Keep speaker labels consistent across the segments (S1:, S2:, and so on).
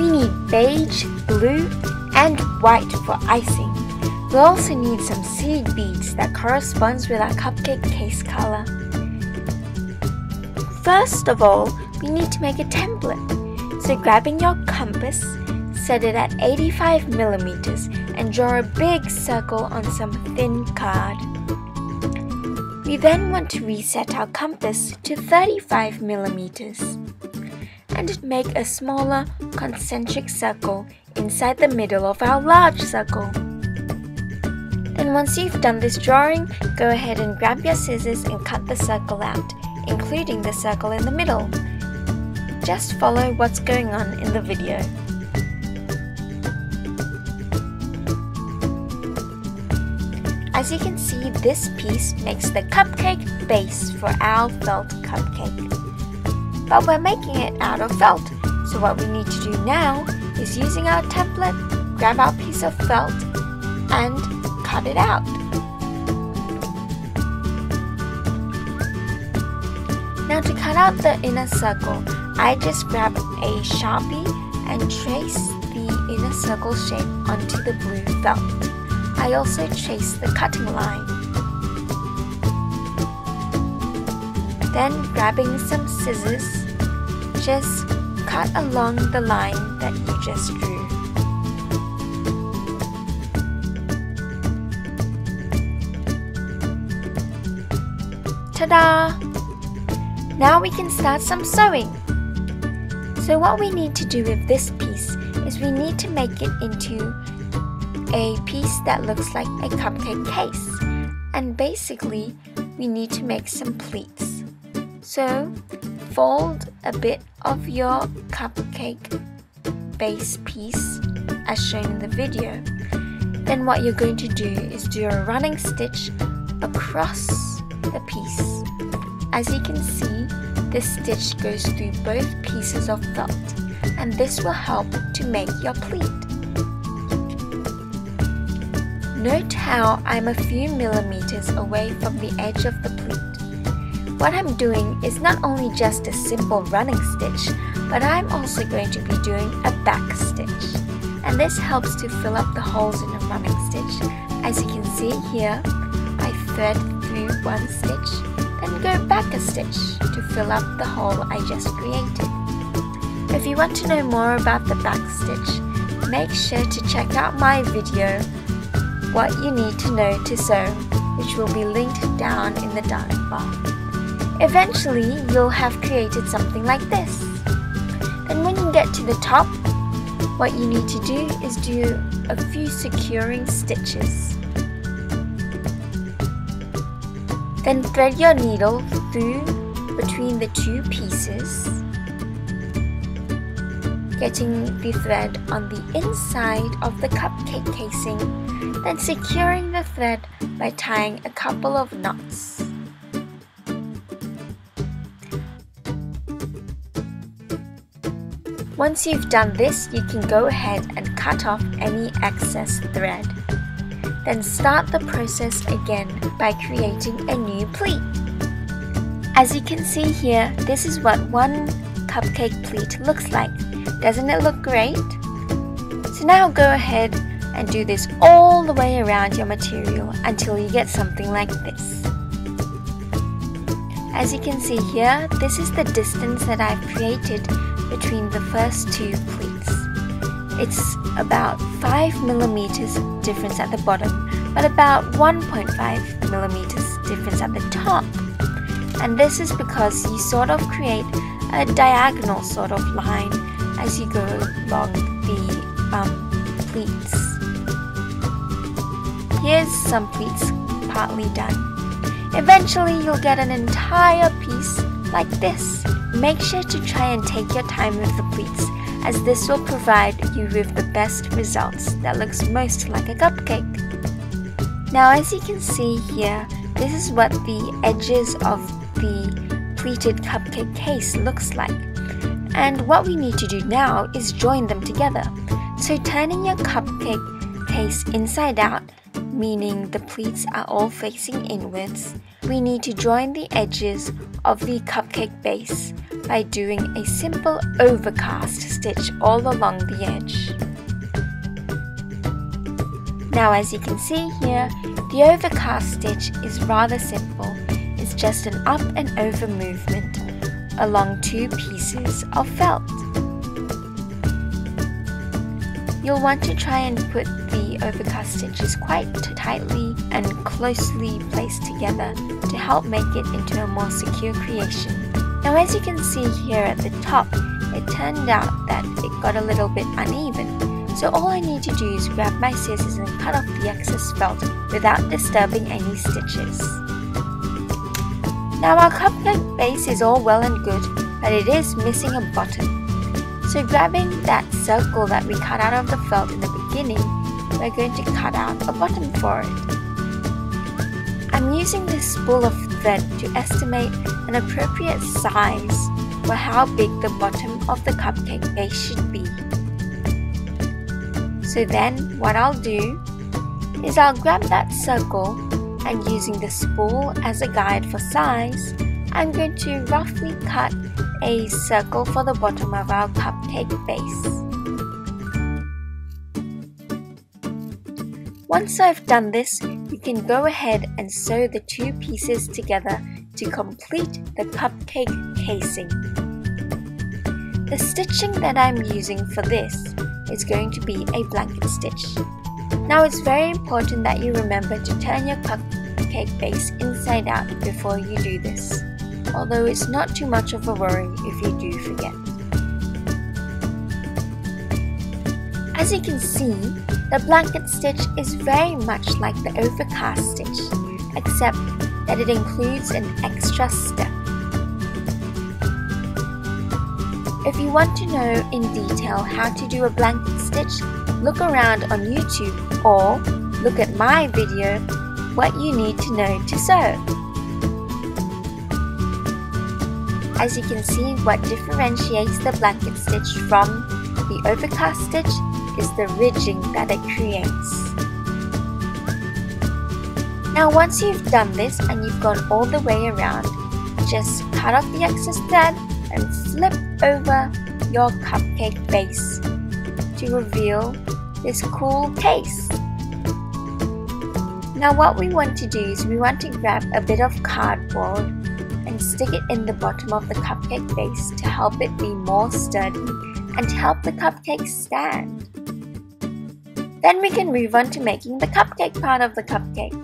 S1: We need beige, blue, and white for icing. We'll also need some seed beads that corresponds with our cupcake case color. First of all, we need to make a template. So grabbing your compass, set it at 85 millimeters and draw a big circle on some thin card. We then want to reset our compass to 35 millimeters and make a smaller concentric circle inside the middle of our large circle. Then once you've done this drawing, go ahead and grab your scissors and cut the circle out, including the circle in the middle. Just follow what's going on in the video. As you can see, this piece makes the cupcake base for our felt cupcake. But we're making it out of felt, so what we need to do now is, using our template, grab our piece of felt and cut it out. Now to cut out the inner circle, I just grab a Sharpie and trace the inner circle shape onto the blue felt. I also trace the cutting line. Then grabbing some scissors, just cut along the line that you just drew. Ta-da! Now we can start some sewing. So what we need to do with this piece is we need to make it into a piece that looks like a cupcake case, and basically we need to make some pleats. So fold a bit of your cupcake base piece as shown in the video. Then what you're going to do is do a running stitch across the piece. As you can see, this stitch goes through both pieces of felt, and this will help to make your pleat. Note how I'm a few millimeters away from the edge of the pleat. What I'm doing is not only just a simple running stitch, but I'm also going to be doing a back stitch. And this helps to fill up the holes in a running stitch. As you can see here, I thread through one stitch, then go back a stitch to fill up the hole I just created. If you want to know more about the back stitch, make sure to check out my video, What You Need to Know to Sew, which will be linked down in the dark bar. Eventually, you'll have created something like this. Then when you get to the top, what you need to do is do a few securing stitches. Then thread your needle through between the two pieces, getting the thread on the inside of the cupcake casing, then securing the thread by tying a couple of knots. Once you've done this, you can go ahead and cut off any excess thread. Then start the process again by creating a new pleat. As you can see here, this is what one cupcake pleat looks like. Doesn't it look great? So now go ahead and do this all the way around your material until you get something like this. As you can see here, this is the distance that I've created between the first two pleats. It's about 5 millimeters difference at the bottom, but about 1.5 millimeters difference at the top. And this is because you sort of create a diagonal sort of line as you go along the pleats. Here's some pleats partly done. Eventually you'll get an entire piece like this. Make sure to try and take your time with the pleats, as this will provide you with the best results that looks most like a cupcake. Now as you can see here, this is what the edges of the pleated cupcake case looks like. And what we need to do now is join them together. So turning your cupcake case inside out meaning the pleats are all facing inwards, we need to join the edges of the cupcake base by doing a simple overcast stitch all along the edge. Now as you can see here, the overcast stitch is rather simple. It's just an up and over movement along two pieces of felt. You'll want to try and put the overcast stitches quite tightly and closely placed together to help make it into a more secure creation. Now as you can see here at the top, it turned out that it got a little bit uneven. So all I need to do is grab my scissors and cut off the excess felt without disturbing any stitches. Now our cupcake base is all well and good, but it is missing a bottom. So grabbing that circle that we cut out of the felt in the beginning, we're going to cut out a bottom for it. I'm using this spool of thread to estimate an appropriate size for how big the bottom of the cupcake base should be. So then what I'll do is I'll grab that circle, and using the spool as a guide for size, I'm going to roughly cut a circle for the bottom of our cupcake base. Once I've done this, you can go ahead and sew the two pieces together to complete the cupcake casing. The stitching that I'm using for this is going to be a blanket stitch. Now it's very important that you remember to turn your cupcake base inside out before you do this, although it's not too much of a worry if you do forget. As you can see, the blanket stitch is very much like the overcast stitch, except that it includes an extra step. If you want to know in detail how to do a blanket stitch, look around on YouTube or look at my video, What You Need to Know to Sew. As you can see, what differentiates the blanket stitch from the overcast stitch is the ridging that it creates. Now once you've done this and you've gone all the way around, just cut off the excess thread and flip over your cupcake base to reveal this cool case. Now what we want to do is we want to grab a bit of cardboard and stick it in the bottom of the cupcake base to help it be more sturdy and to help the cupcake stand. Then we can move on to making the cupcake part of the cupcake.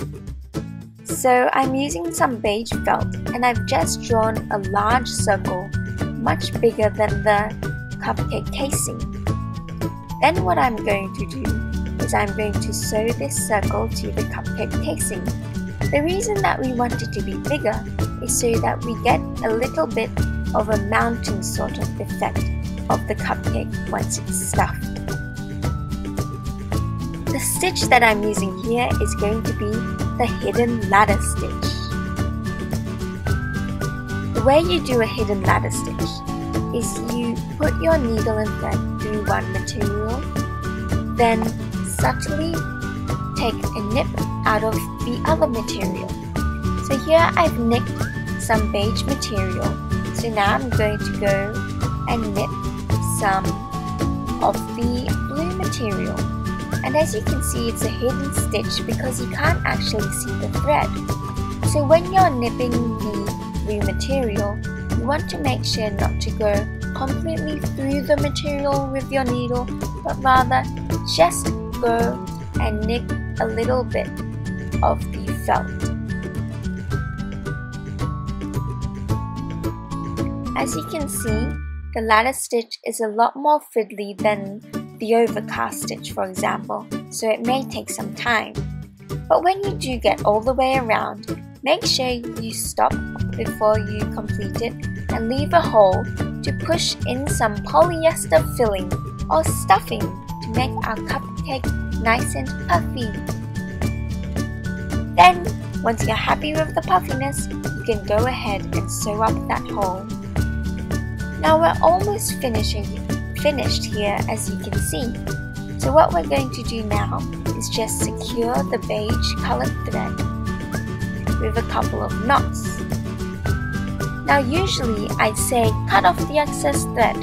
S1: So I'm using some beige felt and I've just drawn a large circle much bigger than the cupcake casing. Then what I'm going to do is I'm going to sew this circle to the cupcake casing. The reason that we want it to be bigger is so that we get a little bit of a mountain sort of effect of the cupcake once it's stuffed. The stitch that I'm using here is going to be the hidden ladder stitch. The way you do a hidden ladder stitch is you put your needle and thread through one material, then subtly take a nip out of the other material. So here I've nicked some beige material, so now I'm going to go and knit some of the blue material. And as you can see, it's a hidden stitch because you can't actually see the thread. So when you're nipping the blue material, you want to make sure not to go completely through the material with your needle, but rather just go and nick a little bit of the felt. As you can see, the ladder stitch is a lot more fiddly than the overcast stitch, for example, so it may take some time. But when you do get all the way around, make sure you stop before you complete it and leave a hole to push in some polyester filling or stuffing to make our cupcake nice and puffy. Then, once you're happy with the puffiness, you can go ahead and sew up that hole. Now we're almost finished here, as you can see. So So what we're going to do now is just secure the beige colored thread with a couple of knots. Now usually I'd say cut off the excess thread,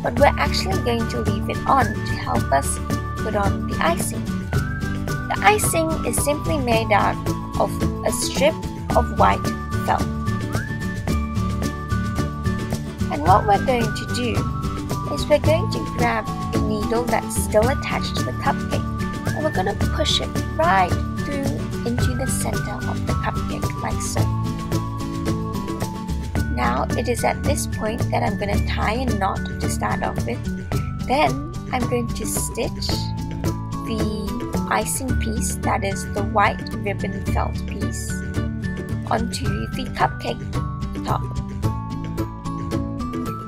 S1: but we're actually going to leave it on to help us put on the icing. The icing is simply made out of a strip of white felt. And what we're going to do is we're going to grab a needle that's still attached to the cupcake, and we're going to push it right through into the center of the cupcake like so. Now it is at this point that I'm going to tie a knot to start off with. Then I'm going to stitch the icing piece, that is the white ribbon felt piece, onto the cupcake top.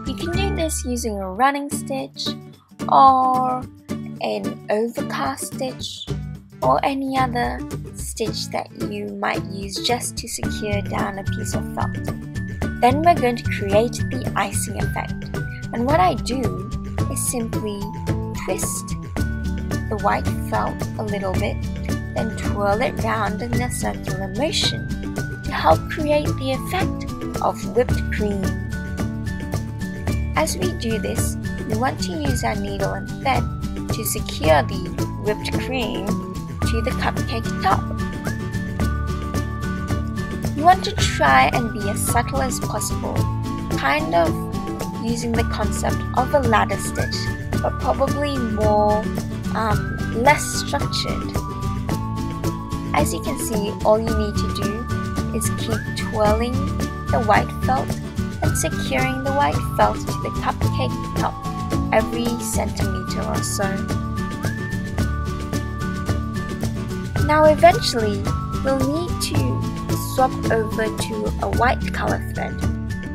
S1: You can do this using a running stitch or an overcast stitch or any other stitch that you might use just to secure down a piece of felt. Then we're going to create the icing effect, and what I do is simply twist the white felt a little bit, then twirl it round in a circular motion to help create the effect of whipped cream. As we do this, we want to use our needle and thread to secure the whipped cream to the cupcake top. You want to try and be as subtle as possible, kind of using the concept of a ladder stitch, but probably more less structured. As you can see, all you need to do is keep twirling the white felt and securing the white felt to the cupcake top every centimeter or so. Now eventually, we'll need to swap over to a white color thread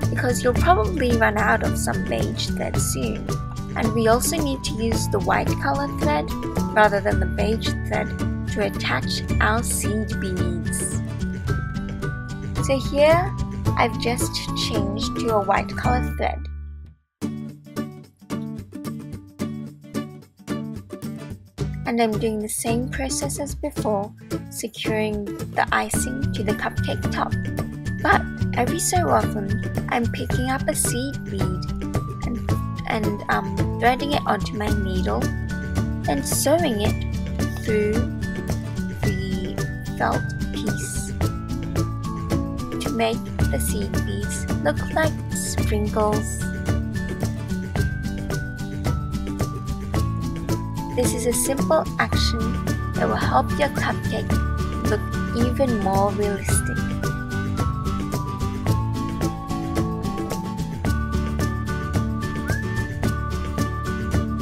S1: because you'll probably run out of some beige thread soon, and we also need to use the white color thread rather than the beige thread to attach our seed beads. So here I've just changed to a white color thread. And I'm doing the same process as before, securing the icing to the cupcake top. But every so often, I'm picking up a seed bead and threading it onto my needle and sewing it through the felt piece to make the seed beads look like sprinkles. This is a simple action that will help your cupcake look even more realistic.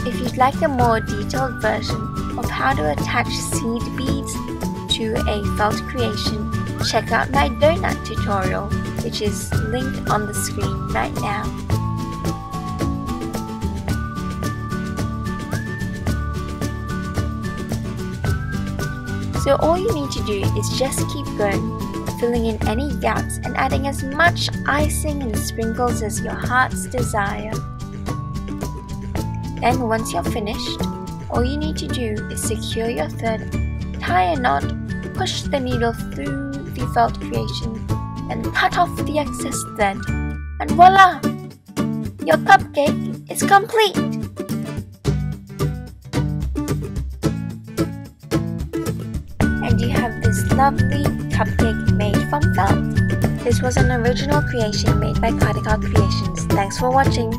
S1: If you'd like a more detailed version of how to attach seed beads to a felt creation, check out my donut tutorial, which is linked on the screen right now. So all you need to do is just keep going, filling in any gaps and adding as much icing and sprinkles as your heart's desire. Then once you're finished, all you need to do is secure your thread, tie a knot, push the needle through the felt creation, and cut off the excess thread, and voila! Your cupcake is complete! And you have this lovely cupcake made from felt. This was an original creation made by CardicaCreations. Thanks for watching.